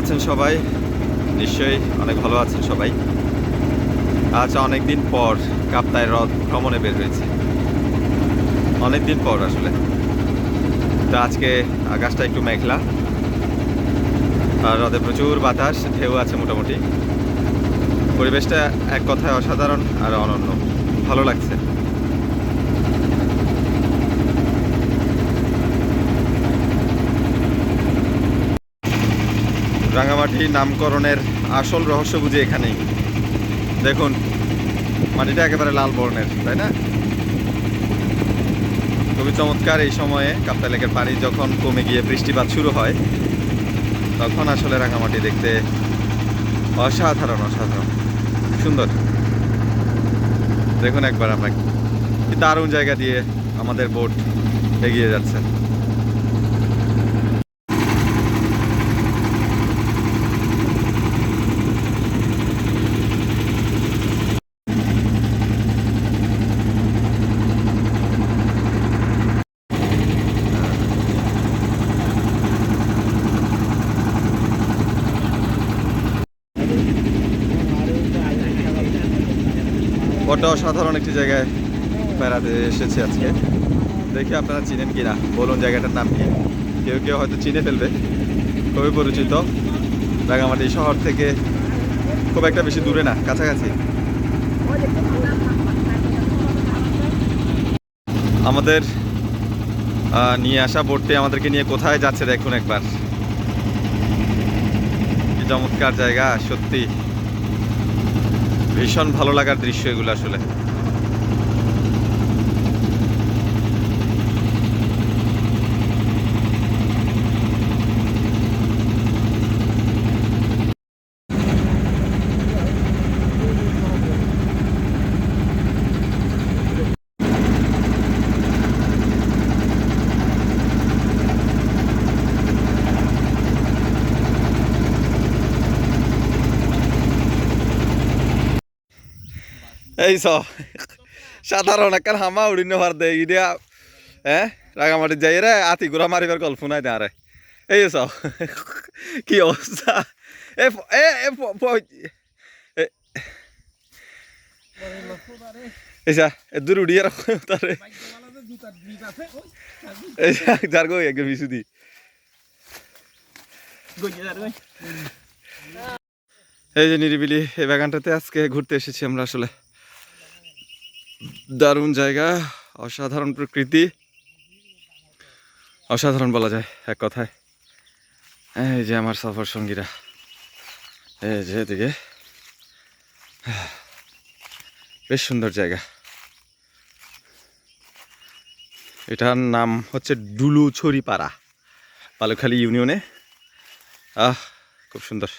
আছেন সবাই? নিশ্চয়ই অনেক ভালো আছেন সবাই। আজ অনেক দিন পর কাপ্তাই হ্রদ ভ্রমণে বের হয়েছি, অনেক দিন পর আসলে। তো আজকে আকাশটা একটু মেঘলা, আর হ্রদে প্রচুর বাতাস, ঢেউ আছে মোটামুটি। পরিবেশটা এক কথায় অসাধারণ আর অনন্য, ভালো লাগছে। রাঙামাটি নামকরণের আসল রহস্য বুঝি এখানেই। দেখুন, মাটিটা একেবারে লাল বর্ণের, তাই না? খুবই চমৎকার। এই সময়ে কাপ্তাই লেকের পানি যখন কমে গিয়ে বৃষ্টিপাত শুরু হয়, তখন আসলে রাঙামাটি দেখতে অসাধারণ অসাধারণ সুন্দর। দেখুন একবার, আমরা কি দারুণ জায়গা দিয়ে আমাদের বোট এগিয়ে যাচ্ছে। বড্ড অসাধারণ একটি জায়গায় বেড়াতে এসেছি আজকে। দেখি আপনারা চিনেন কিনা, বলুন জায়গাটার নাম কি। কেউ কেউ হয়তো চিনে ফেলবে। খুবই পরিচিত, রাঙামাটি শহর থেকে খুব একটা বেশি দূরে না, কাছাকাছি। আমাদের নিয়ে আসা বোটটি আমাদেরকে নিয়ে কোথায় যাচ্ছে দেখুন একবার। কি চমৎকার জায়গা, সত্যি ভীষণ ভালো লাগার দৃশ্য এগুলো আসলে। এই সাধারণ একটা হামা উড়িন ভার দে ইডিয়া। হ্যাঁ, রাঙামাটি যাই রে আতি ঘোরা মারিবার গল্প নাই আরে। এই কি অবস্থা। এ এ এইসা দূর উড়িয়ে রাখো তারে। যার গো একদম বিশুদি। এই যে নিরিবিলি এই বাগানটাতে আজকে ঘুরতে এসেছি আমরা আসলে। দারুণ জায়গা, অসাধারণ প্রকৃতি, অসাধারণ বলা যায় এক কথায়। এই যে আমার সফর সঙ্গীরা, এই যে এদিকে বেশ সুন্দর জায়গা। এটার নাম হচ্ছে ডুলুছড়িপাড়া, বালুখালী ইউনিয়নে। খুব সুন্দর।